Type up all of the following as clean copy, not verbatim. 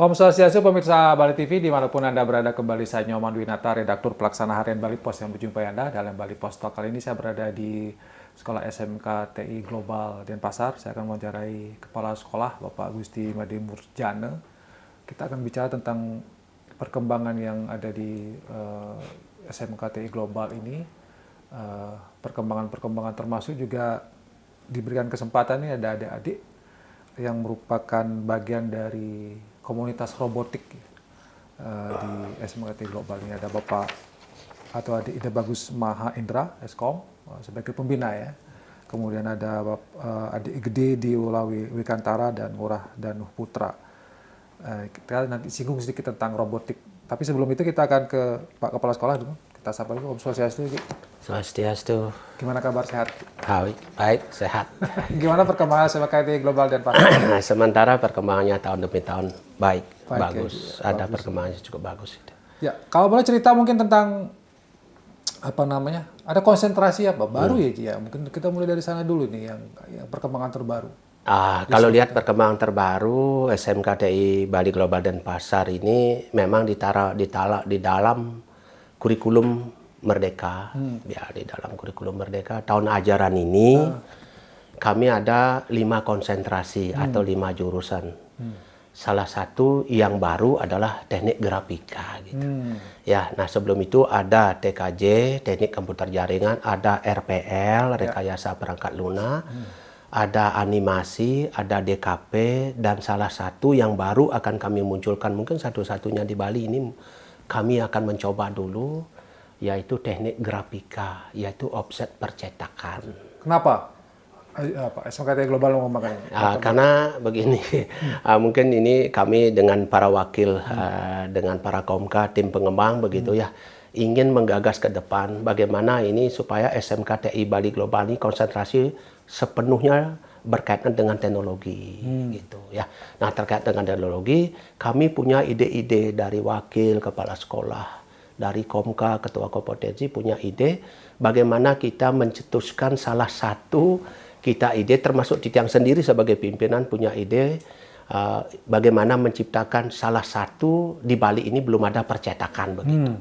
Om Swastiastu, pemirsa Bali TV, dimanapun Anda berada, kembali saya Nyoman Winata, Redaktur Pelaksana Harian Bali Pos yang berjumpa Anda dalam Bali Pos Talk. Kali ini saya berada di Sekolah SMK TI Global Denpasar. Saya akan mewawancarai Kepala Sekolah, Bapak Gusti Made Murjana. Kita akan bicara tentang perkembangan yang ada di SMK TI Global ini. Perkembangan termasuk juga diberikan kesempatan ini ada adik-adik yang merupakan bagian dari komunitas robotik di SMK TI Global ini. Ada Bapak atau Adik Ida Bagus Maha Indra, Eskom, sebagai pembina ya. Kemudian ada Adik Gede di Ulawi Wikantara dan Ngurah Danuh Putra. Kita nanti singgung sedikit tentang robotik. Tapi sebelum itu kita akan ke Pak Kepala Sekolah dulu. Kita sapa dulu, Om Swastiastu. Swastiastu. Gimana kabar, sehat? Baik, sehat. Gimana perkembangan SMK TI Global Denpasar? Sementara perkembangannya tahun demi tahun baik bagus. Ya, ada bagus. perkembangannya cukup bagus. Ya, kalau boleh cerita mungkin tentang apa namanya? Ada konsentrasi apa baru ya, Ci, ya? Mungkin kita mulai dari sana dulu nih yang perkembangan terbaru. Kalau lihat perkembangan terbaru SMK TI Bali Global Denpasar ini memang di dalam kurikulum Merdeka, ya di dalam kurikulum Merdeka tahun ajaran ini kami ada 5 konsentrasi atau 5 jurusan. Salah satu yang baru adalah teknik grafika gitu. Ya, nah sebelum itu ada TKJ, teknik komputer jaringan, ada RPL, rekayasa perangkat lunak, ada animasi, ada DKP, dan salah satu yang baru akan kami munculkan mungkin satu-satunya di Bali ini kami akan mencoba dulu, yaitu teknik grafika, yaitu offset percetakan. Kenapa? SMK TI Global mengembangkan ini? Karena begini, mungkin ini kami dengan para wakil, dengan para komka, tim pengembang begitu ya, ingin menggagas ke depan bagaimana ini supaya SMK TI Bali Global ini konsentrasi sepenuhnya berkaitan dengan teknologi gitu ya. Nah, terkait dengan teknologi, kami punya ide-ide dari wakil kepala sekolah, dari Komka, ketua kompetensi punya ide bagaimana kita mencetuskan salah satu ide termasuk Titiang sendiri sebagai pimpinan punya ide bagaimana menciptakan salah satu di Bali ini belum ada percetakan begitu.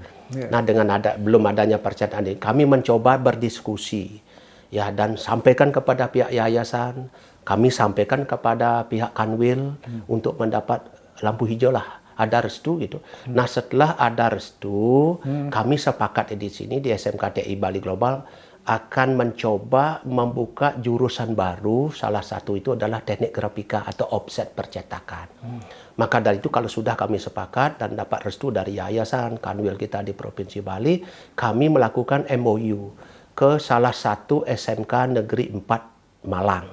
Nah, dengan belum adanya percetakan ini kami mencoba berdiskusi ya dan sampaikan kepada pihak yayasan, kami sampaikan kepada pihak Kanwil untuk mendapat lampu hijau lah, ada restu gitu. Nah, setelah ada restu, kami sepakat di sini di SMK TI Bali Global akan mencoba membuka jurusan baru, salah satu itu adalah teknik grafika atau offset percetakan. Maka dari itu kalau sudah kami sepakat dan dapat restu dari yayasan Kanwil kita di Provinsi Bali, kami melakukan MOU ke salah satu SMK Negeri 4 Malang.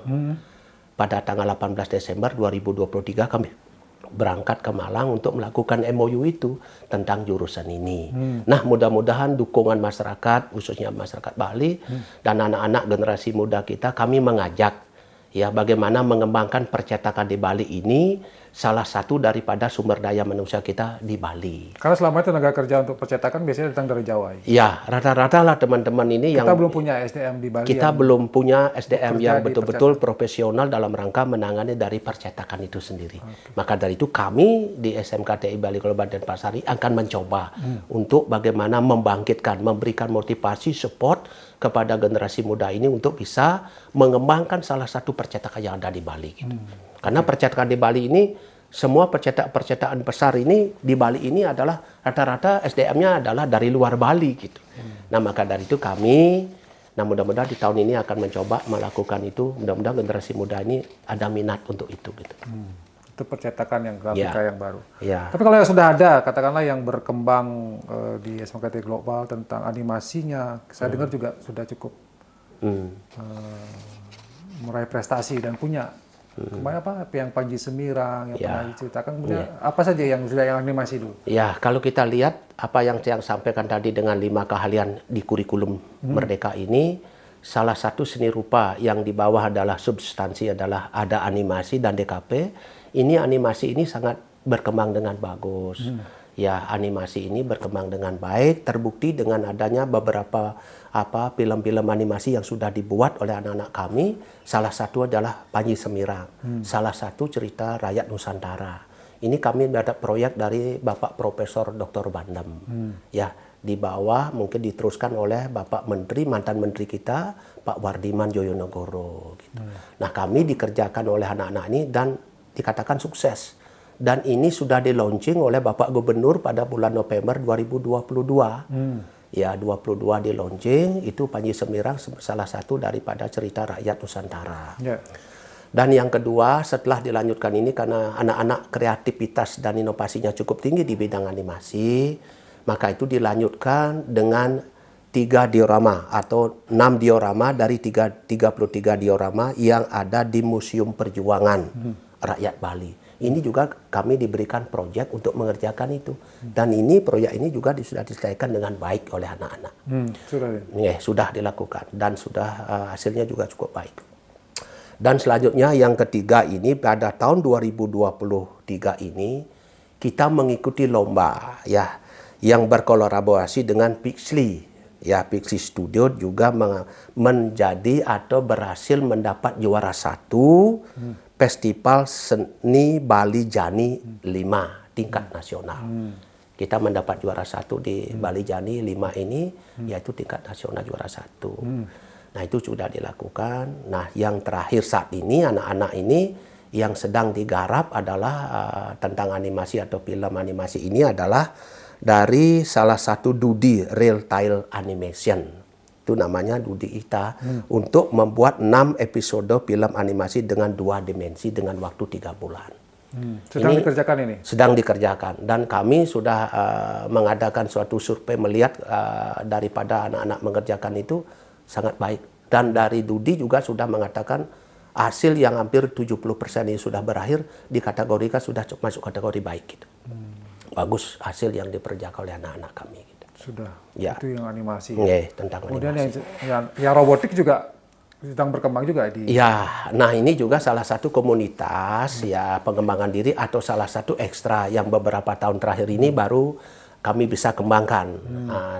Pada tanggal 18 Desember 2023 kami berangkat ke Malang untuk melakukan MOU itu tentang jurusan ini. Nah, mudah-mudahan dukungan masyarakat, khususnya masyarakat Bali dan anak-anak generasi muda kita, kami mengajak ya bagaimana mengembangkan percetakan di Bali ini salah satu daripada sumber daya manusia kita di Bali. Karena selama itu tenaga kerja untuk percetakan biasanya datang dari Jawa. Ya, rata-rata lah teman-teman ini kita belum punya SDM di Bali. Kita belum punya SDM yang di betul-betul profesional dalam rangka menangani dari percetakan itu sendiri. Maka dari itu kami di SMK TI Bali Global Denpasar akan mencoba untuk bagaimana membangkitkan, memberikan motivasi, support kepada generasi muda ini untuk bisa mengembangkan salah satu percetakan yang ada di Bali. Gitu. Karena percetakan di Bali ini, semua percetakan besar ini di Bali ini adalah rata-rata SDM-nya adalah dari luar Bali gitu. Nah, maka dari itu kami, nah mudah-mudahan di tahun ini akan mencoba melakukan itu. Mudah-mudahan generasi muda ini ada minat untuk itu gitu. Itu percetakan yang grafika yang baru. Ya. Tapi kalau yang sudah ada, katakanlah yang berkembang di SMK TI Global tentang animasinya, saya dengar juga sudah cukup meraih prestasi dan punya. Kemarin apa yang Panji Semirang yang pernah diceritakan, kemudian apa saja yang sudah yang animasi dulu? Ya, kalau kita lihat apa yang saya sampaikan tadi dengan 5 keahlian di kurikulum Merdeka ini, salah satu seni rupa yang di bawah adalah substansi adalah ada animasi dan DKP. Ini animasi ini sangat berkembang dengan bagus. Ya, animasi ini berkembang dengan baik, terbukti dengan adanya beberapa film-film animasi yang sudah dibuat oleh anak-anak kami. Salah satu adalah Panji Semirang, salah satu cerita rakyat Nusantara Ini kami dapat proyek dari Bapak Profesor Dr. Bandem. Ya, di bawah mungkin diteruskan oleh Bapak Menteri, mantan Menteri kita, Pak Wardiman Joyonegoro. Gitu. Nah, kami dikerjakan oleh anak-anak ini dan dikatakan sukses. Dan ini sudah di-launching oleh Bapak Gubernur pada bulan November 2022. Ya, 22 di-launching, itu Panji Semirang salah satu daripada cerita rakyat Nusantara. Ya. Dan yang kedua, setelah dilanjutkan ini karena anak-anak kreativitas dan inovasinya cukup tinggi di bidang animasi, maka itu dilanjutkan dengan 3 diorama atau 6 diorama dari 33 diorama yang ada di Museum Perjuangan Rakyat Bali. Ini juga kami diberikan proyek untuk mengerjakan itu. Dan ini proyek ini juga sudah diselesaikan dengan baik oleh anak-anak. Sudah dilakukan dan sudah hasilnya juga cukup baik. Dan selanjutnya yang ketiga ini pada tahun 2023 ini kita mengikuti lomba ya yang berkolaborasi dengan Pixli. Ya, Pixli Studio juga menjadi atau berhasil mendapat juara 1 Festival Seni Bali Jani 5 tingkat nasional. Kita mendapat juara 1 di Bali Jani 5 ini, yaitu tingkat nasional juara 1. Nah, itu sudah dilakukan. Nah, yang terakhir saat ini, anak-anak ini yang sedang digarap adalah tentang animasi atau film animasi ini adalah dari salah satu Dudi Real Tile Animation. Itu namanya Dudi Ita, untuk membuat 6 episode film animasi dengan 2 dimensi dengan waktu 3 bulan. Sedang dikerjakan ini? Sedang dikerjakan. Dan kami sudah mengadakan suatu survei melihat daripada anak-anak mengerjakan itu sangat baik. Dan dari Dudi juga sudah mengatakan hasil yang hampir 70% ini sudah berakhir, dikategorikan sudah masuk kategori baik. Gitu. Bagus hasil yang diperjakan oleh anak-anak kami. Sudah, ya. Itu yang animasi. Tentang kemudian animasi. yang robotik juga sedang berkembang juga di. Ya, nah ini juga salah satu komunitas ya pengembangan diri atau salah satu ekstra yang beberapa tahun terakhir ini baru kami bisa kembangkan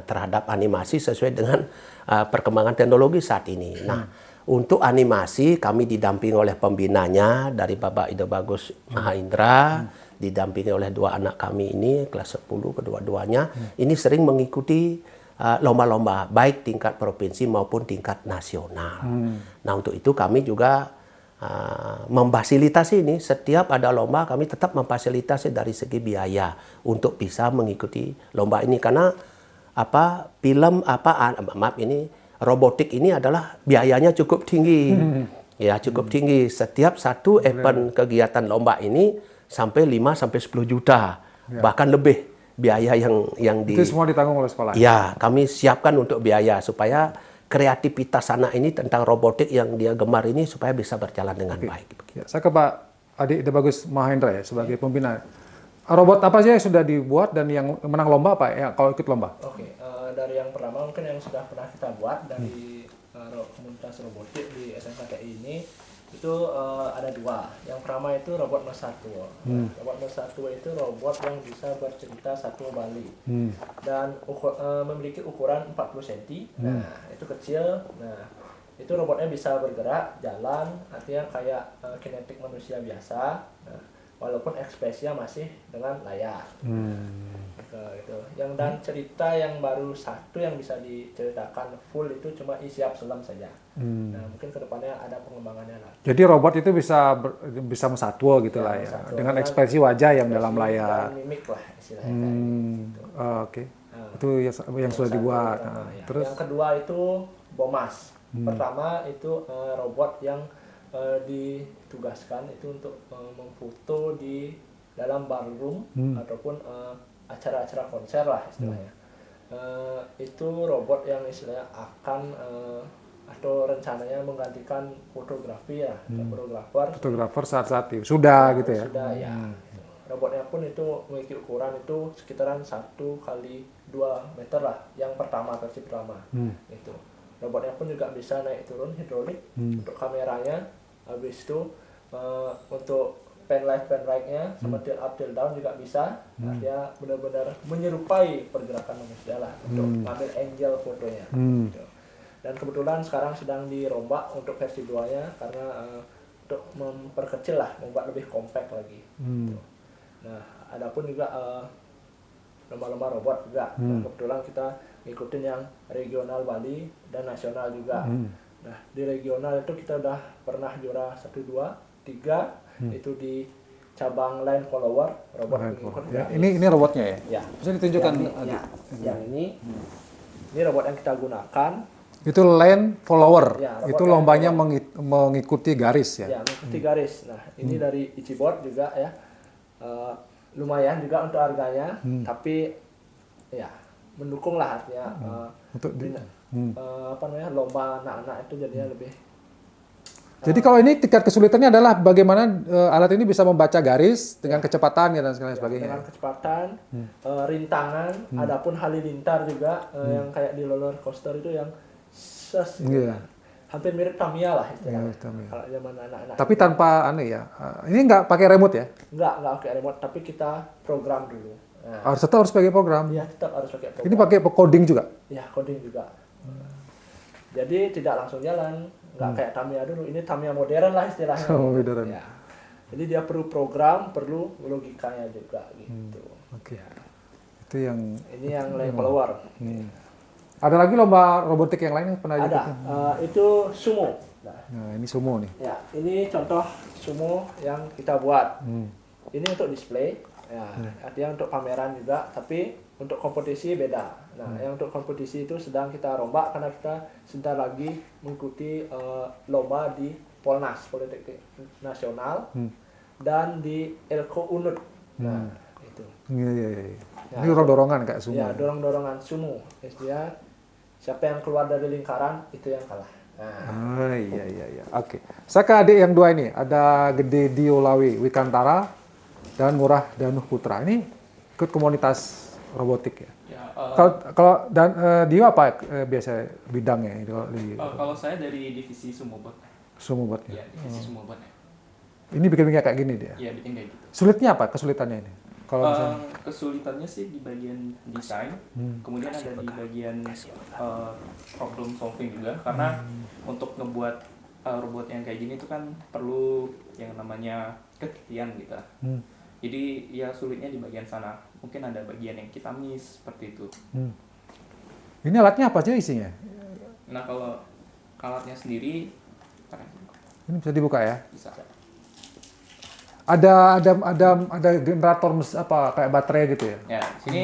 terhadap animasi sesuai dengan perkembangan teknologi saat ini. Nah, untuk animasi kami didampingi oleh pembinanya dari Bapak Ida Bagus Mahaindra. Didampingi oleh 2 anak kami ini kelas 10 kedua-duanya ini sering mengikuti lomba-lomba baik tingkat provinsi maupun tingkat nasional. Nah, untuk itu kami juga memfasilitasi ini, setiap ada lomba kami tetap memfasilitasi dari segi biaya untuk bisa mengikuti lomba ini karena robotik ini adalah biayanya cukup tinggi. Ya, cukup tinggi. Setiap satu event kegiatan lomba ini sampai 5 sampai 10 juta, bahkan lebih biaya yang itu semua ditanggung oleh sekolah. Ya, kami siapkan untuk biaya supaya kreativitas anak ini tentang robotik yang dia gemar ini supaya bisa berjalan dengan baik. Ya, saya ke Pak Adi Ida Bagus Mahendra ya sebagai pembina. Robot apa sih yang sudah dibuat dan yang menang lomba apa ya kalau ikut lomba? Dari yang pertama mungkin yang sudah pernah kita buat dari komunitas robotik di SMKTI ini. Itu ada 2. Yang pertama itu robot Mersatu. Robot Mersatu itu robot yang bisa bercerita satu Bali dan memiliki ukuran 40 cm. Nah, itu kecil. Nah, itu robotnya bisa bergerak, jalan, artinya kayak kinetik manusia biasa. Nah, walaupun ekspresinya masih dengan layar. Gitu. Yang dan cerita yang baru 1 yang bisa diceritakan full itu cuma Isiap Selam saja. Nah, mungkin kedepannya ada pengembangannya lah. Jadi robot itu bisa mesatwa gitu lah ya, dengan ekspresi wajah yang dalam layar. Dan mimik lah istilahnya. Gitu. Oke. Itu yang sudah dibuat. Terus yang kedua itu Bomas. Pertama itu robot yang ditugaskan itu untuk memfoto di dalam ballroom ataupun acara-acara konser lah istilahnya. Itu robot yang istilahnya akan atau rencananya menggantikan fotografi ya, fotografer saat itu sudah gitu ya. Sudah ya. Robotnya pun itu memiliki ukuran itu sekitaran 1x2 meter lah. Yang pertama versi pertama. Itu. Robotnya pun juga bisa naik turun hidrolik untuk kameranya. Habis itu untuk pen right-nya sama tilt up tilt down juga bisa. Artinya benar-benar menyerupai pergerakan manusia lah untuk ngambil angle fotonya. Gitu. Dan kebetulan sekarang sedang dirombak untuk versi 2-nya karena untuk memperkecil lah, membuat lebih compact lagi. Gitu. Nah, adapun juga lomba-lomba robot juga. Nah, kebetulan kita ngikutin yang regional Bali dan nasional juga. Nah, di regional itu kita udah pernah juara 1, 2, 3 itu di cabang line follower robot pengikut Ya, garis. ini robotnya ya? Ya. Bisa ditunjukkan Yang ini, Adik? ya, yang ini robot yang kita gunakan. Itu lane follower. Ya, robot Itu lane lombanya mengikuti garis ya? Ya, mengikuti garis. Nah, ini dari Ichibot juga ya. Lumayan juga untuk harganya, tapi ya mendukung lah artinya Untuk apa namanya lomba anak-anak itu jadinya lebih. Jadi kalau ini tingkat kesulitannya adalah bagaimana alat ini bisa membaca garis dengan kecepatan ya, dan sebagainya. Dengan kecepatan, rintangan, adapun halilintar juga yang kayak di roller coaster itu yang Iya. hampir mirip Tamiya lah istilahnya. Ya, Tamiya. Kalau zaman anak-anak. Tapi tanpa aneh ya. Ini nggak pakai remote ya? Nggak pakai remote, tapi kita program dulu. Nah, Harus pakai program. ya tetap harus pakai program. Ini pakai coding juga. Ya, coding juga. Jadi tidak langsung jalan, nggak kayak Tamiya dulu. Ini Tamiya modern lah istilahnya. Oh, modern. Ya. Jadi dia perlu program, perlu logikanya juga gitu. Oke. Itu yang Ini yang line follower. ada lagi lomba robotik yang lain yang pernah Ada, ikutin? itu sumo. Nah, ini sumo nih. Ya, ini contoh sumo yang kita buat. Ini untuk display, ya, artinya untuk pameran juga, tapi untuk kompetisi beda. Nah, yang untuk kompetisi itu sedang kita rombak karena kita sebentar lagi mengikuti lomba di Polnas, Politeknik Nasional, dan di Elko Unut. Nah, itu. Iya. Ya, Ini dorong-dorongan kayak sumo. Ya, dorong-dorongan sumo. Dia siapa yang keluar dari lingkaran itu yang kalah. Nah, Oh, iya. Oke. Saya ke adik yang dua ini. Ada Gede Diolawi Wikantara dan Murah Danuh Putra. Ini ikut komunitas robotik ya. Ya, Kalau dan Dio apa biasa bidangnya di kalau saya dari divisi Sumobot. sumo buatnya? Ya, divisi Sumobot. Ini bikin-bikin kayak gini dia. Ya, bikin kayak gitu. Sulitnya apa kesulitannya ini? Kalau misalnya Kesulitannya sih di bagian desain, kemudian ada di bagian problem solving juga, karena untuk ngebuat robot yang kayak gini itu kan perlu yang namanya ketelitian gitu. Jadi ya sulitnya di bagian sana. Mungkin ada bagian yang kita miss seperti itu. ini alatnya apa aja isinya? Nah, kalau alatnya sendiri Ini bisa dibuka ya? bisa. Ada generator apa kayak baterai gitu ya? Ya, di sini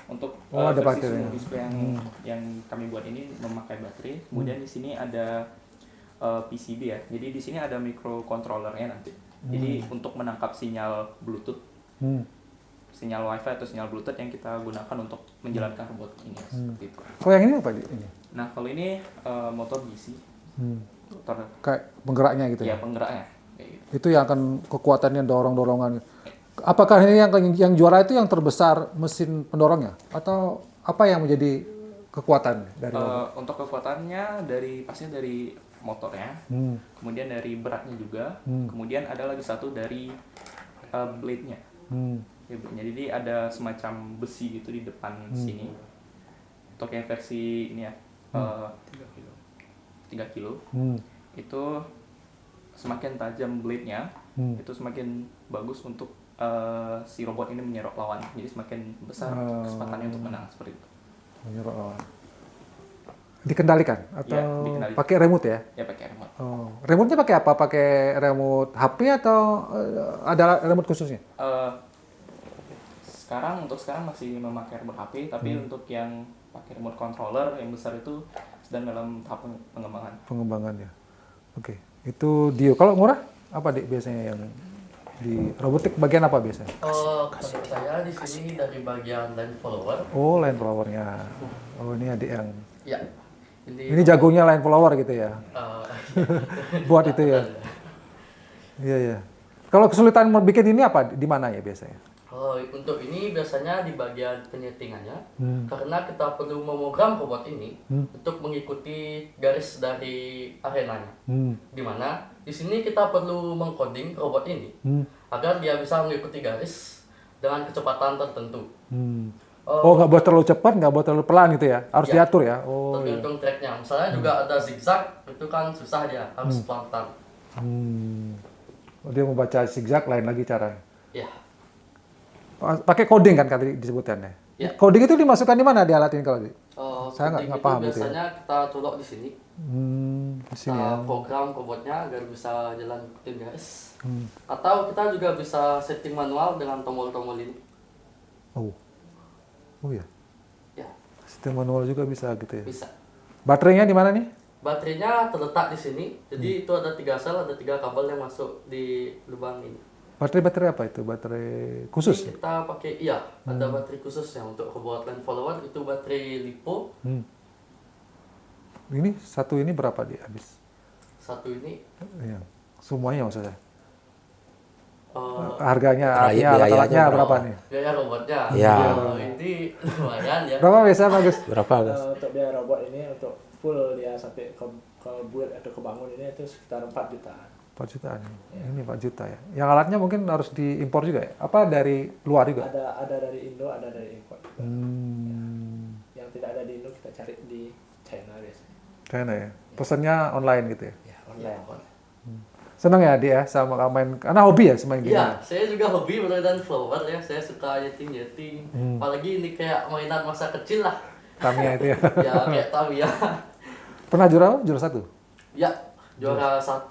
untuk Oh, ada versi baterainya. Sumo display yang kami buat ini memakai baterai. Kemudian di sini ada PCB ya. Jadi di sini ada microcontrollernya nanti. Jadi untuk menangkap sinyal Bluetooth, sinyal WiFi atau sinyal Bluetooth yang kita gunakan untuk menjalankan robot ini seperti itu. Kalau yang ini apa ini? Nah, kalau ini motor DC, motor Kayak penggeraknya gitu ya ya? penggeraknya kayak gitu. Itu yang akan kekuatannya dorong-dorongan. Apakah ini yang juara itu yang terbesar mesin pendorongnya atau apa yang menjadi kekuatan dari robot? Untuk kekuatannya pastinya dari motornya, kemudian dari beratnya juga, kemudian ada lagi satu dari blade-nya. Ya, blade-nya. Jadi ada semacam besi gitu di depan sini. Untuk yang versi ini ya 3 kilo. Itu semakin tajam blade-nya, itu semakin bagus untuk si robot ini menyerok lawan. Jadi semakin besar kesempatannya untuk menang seperti itu. Menyerok lawan. Dikendalikan atau Ya, dikendalikan. pakai remote ya? Ya pakai remote. Oh, remote-nya pakai apa? Pakai remote HP atau ada remote khususnya? Untuk sekarang masih memakai remote HP, tapi untuk yang pakai remote controller yang besar itu sedang dalam tahap pengembangan. Pengembangannya. Oke, itu Dio. Kalau Murah apa Dik biasanya yang di robotik bagian apa biasanya? Kalau saya di sini dari bagian line follower. Oh, line follower-nya. Oh, ini adik yang Ya. ini jagonya line follower gitu ya. Buat itu ya. Iya. Kalau kesulitan bikin ini apa? Di mana ya biasanya? Kalau untuk ini biasanya di bagian penyetingannya, karena kita perlu memogram robot ini untuk mengikuti garis dari arenanya. Di mana di sini kita perlu mengcoding robot ini agar dia bisa mengikuti garis dengan kecepatan tertentu. Oh, nggak boleh terlalu cepat, nggak boleh terlalu pelan gitu ya? Harus Ya. diatur ya? Oh, iya. Tergantung tracknya. Misalnya juga ada zigzag, itu kan susah dia, harus pelan-pelan. Oh, dia membaca zigzag lain lagi caranya. Ya. Pakai coding kan tadi disebutkannya. Ya. Coding itu dimasukkan di mana di alat ini kalau di? Saya Penting nggak itu paham itu ya. biasanya kita colok di sini. Di sini ya. Program robotnya agar bisa jalan ikutin garis. Atau kita juga bisa setting manual dengan tombol-tombol ini. Oh ya. Ya, Sistem manual juga bisa gitu ya. bisa. Baterainya di mana nih? Baterainya terletak di sini. Jadi itu ada 3 sel, ada 3 kabel yang masuk di lubang ini. Baterai apa itu? Baterai khusus? Ini kita pakai, ada baterai khususnya untuk robot line follower, itu baterai LiPo. Ini satu ini berapa dia habis? Satu ini Iya. Semuanya maksudnya. eh, Harganya, Biayanya alat-alatnya berapa? berapa nih? biaya robotnya. Ya. Ini lumayan ya. Berapa biasa bagus? Berapa Gus? Untuk biaya robot ini untuk full dia sampai ke build atau kebangun ini itu sekitar 4 juta. 4 jutaan. Ini 4 juta ya. Yang alatnya mungkin harus diimpor juga ya? Apa dari luar juga? Ada dari Indo, ada dari import juga. Yang tidak ada di Indo kita cari di China biasanya. China ya. Pesannya online gitu ya. Ya, online. Senang ya dia ya sama main, karena hobi ya semain gini. Iya, saya juga hobi berlainan flower ya. Saya suka nyeting. Apalagi ini kayak mainan masa kecil lah. Tamiya itu ya. Ya kayak Tamiya. Pernah juara satu? Ya, juara 1,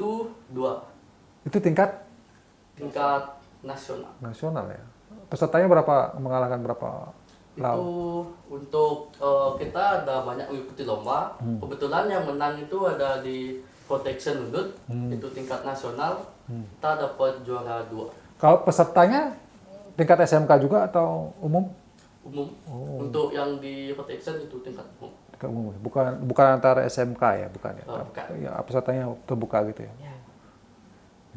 2 Itu tingkat tingkat nasional. nasional ya. Pesertanya berapa, mengalahkan berapa lawan? Itu untuk kita ada banyak mengikuti lomba. Kebetulan yang menang itu ada di Protection Udut, itu tingkat nasional. Kita dapat juara 2 Kalau pesertanya tingkat SMK juga atau umum? umum. Untuk yang di Protection itu tingkat umum. Tingkat umum. Bukan antara SMK ya, bukan ya. Bukan. Ya, pesertanya terbuka gitu ya.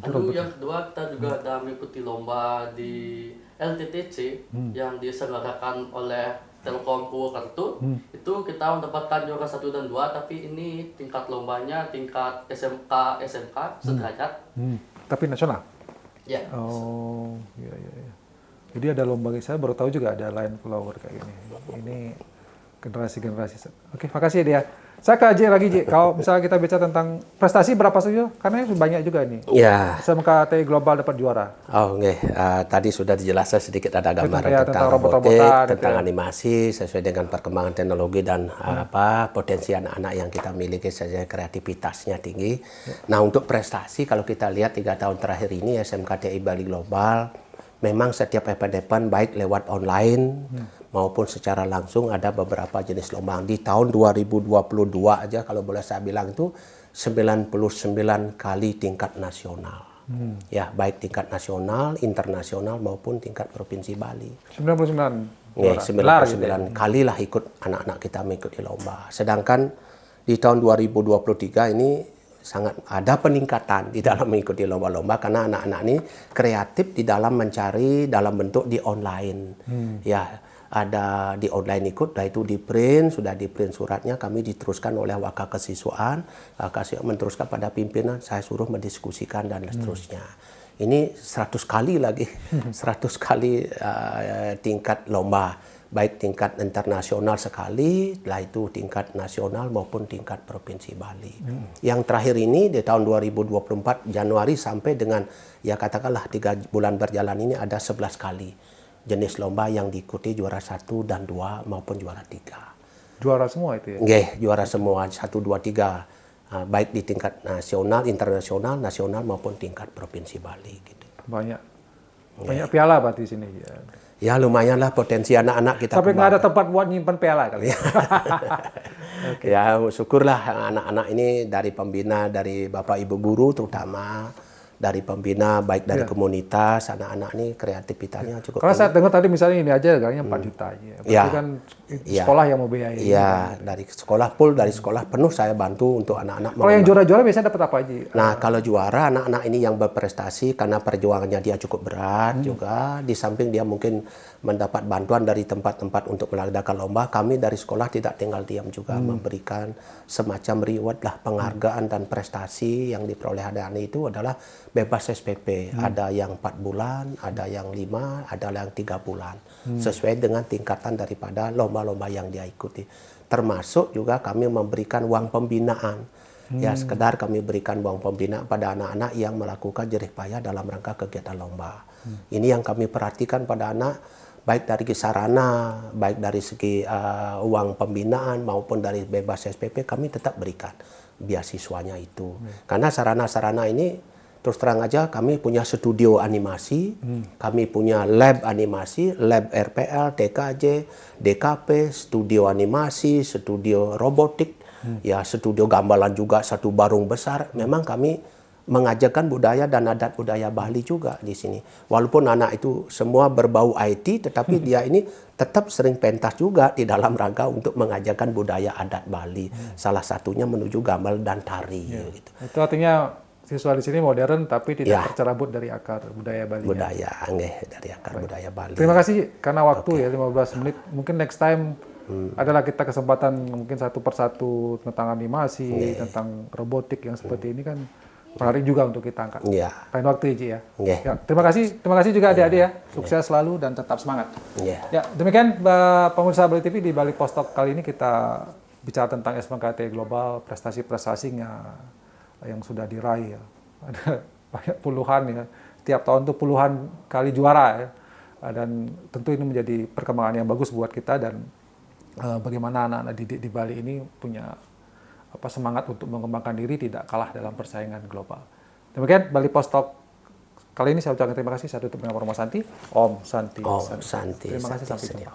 Lalu yang kedua kita juga ada mengikuti lomba di LTTC yang diselenggarakan oleh Telkom Purwokerto. Itu kita mendapatkan juara 1 dan 2, tapi ini tingkat lombanya tingkat SMK sederajat. Tapi nasional? Ya. Oh, iya. Jadi ada lomba, saya baru tahu juga ada line flower kayak gini. Ini generasi-generasi. Oke, makasih ya dia. Saya ke Ji lagi, Ji. Kalau misalnya kita bicara tentang prestasi berapa saja? Karena ini banyak juga ini. Ya. SMK TI Global dapat juara. Oh, nggih. Tadi sudah dijelaskan sedikit ada gambaran Ya, tentang tentang robotik, robot-robotan, tentang gitu ya. animasi sesuai dengan perkembangan teknologi dan potensi anak-anak yang kita miliki saja kreativitasnya tinggi. Nah, untuk prestasi kalau kita lihat 3 tahun terakhir ini SMK TI Bali Global memang setiap event-event baik lewat online maupun secara langsung ada beberapa jenis lomba. Di tahun 2022 aja kalau boleh saya bilang itu 99 kali tingkat nasional. Ya, baik tingkat nasional, internasional maupun tingkat provinsi Bali. 99 Ya, juara. 99 kali lah ikut anak-anak kita mengikuti lomba. Sedangkan di tahun 2023 ini sangat ada peningkatan di dalam mengikuti lomba-lomba karena anak-anak ini kreatif di dalam mencari dalam bentuk di online. Ya, ada di online ikut, yaitu di print, sudah di print suratnya, kami diteruskan oleh wakil kesiswaan, kasih meneruskan pada pimpinan, saya suruh mendiskusikan dan seterusnya. Ini 100 kali lagi, 100 kali tingkat lomba, baik tingkat internasional sekali, setelah itu tingkat nasional maupun tingkat provinsi Bali. Yang terakhir ini di tahun 2024 Januari sampai dengan ya katakanlah 3 bulan berjalan ini ada 11 kali jenis lomba yang diikuti juara 1 dan 2 maupun juara 3. Juara semua itu ya? Nggih, juara semua 1, 2, 3. Baik di tingkat nasional, internasional, nasional maupun tingkat provinsi Bali gitu. Banyak piala berarti di sini ya. Ya lumayan lah potensi anak-anak kita. Sampai nggak ada tempat buat nyimpan piala kali ya. Ya syukurlah anak-anak ini dari pembina, dari Bapak Ibu guru terutama, dari pembina baik dari komunitas, anak-anak ini kreativitasnya cukup Karena saya dengar tadi misalnya ini aja harganya 4 juta aja. Berarti kan sekolah yang mau biayai. Iya, dari sekolah full, dari sekolah penuh saya bantu untuk anak-anak. Kalau yang juara-juara biasanya dapat apa aja? Nah, kalau juara anak-anak ini yang berprestasi karena perjuangannya dia cukup berat juga, di samping dia mungkin mendapat bantuan dari tempat-tempat untuk mengadakan lomba, kami dari sekolah tidak tinggal diam juga memberikan semacam reward lah, penghargaan dan prestasi yang diperoleh anak-anak itu adalah bebas SPP. Ada yang 4 bulan, ada yang 5, ada yang 3 bulan. Sesuai dengan tingkatan daripada lomba-lomba yang dia ikuti. Termasuk juga kami memberikan uang pembinaan. Ya, sekedar kami berikan uang pembinaan pada anak-anak yang melakukan jerih payah dalam rangka kegiatan lomba. Ini yang kami perhatikan pada anak, baik dari sarana, baik dari segi uang pembinaan maupun dari bebas SPP, kami tetap berikan beasiswanya itu. Karena sarana-sarana ini terus terang aja kami punya studio animasi, kami punya lab animasi, lab RPL, TKJ, DKP, studio animasi, studio robotik, ya studio gamelan juga satu barung besar. Memang kami mengajarkan budaya dan adat budaya Bali juga di sini. Walaupun anak itu semua berbau IT, tetapi dia ini tetap sering pentas juga di dalam rangka untuk mengajarkan budaya adat Bali. Salah satunya menuju gamelan dan tari. Gitu. Itu artinya siswa di sini modern tapi tidak tercerabut dari akar budaya Bali. Budaya, dari akar budaya Bali. Terima kasih karena waktu ya 15 menit. Mungkin next time adalah kita kesempatan mungkin satu persatu tentang animasi, tentang robotik yang seperti ini kan menarik juga untuk kita angkat. Lain waktu ya, ya. Terima kasih juga adik-adik ya. Sukses selalu dan tetap semangat. Ya, demikian pemirsa Bali TV di Bali Post Talk kali ini kita bicara tentang SMKTI Global, prestasi-prestasinya yang sudah diraih ya. Ada banyak puluhan ya. Tiap tahun tuh puluhan kali juara ya. Dan tentu ini menjadi perkembangan yang bagus buat kita dan bagaimana anak-anak didik di Bali ini punya semangat untuk mengembangkan diri, tidak kalah dalam persaingan global. Demikian Bali Post Talk kali ini saya ucapkan terima kasih. Saya tutup dengan Romo Santi. Om Santi. Om Santi. Terima kasih, sampai jumpa.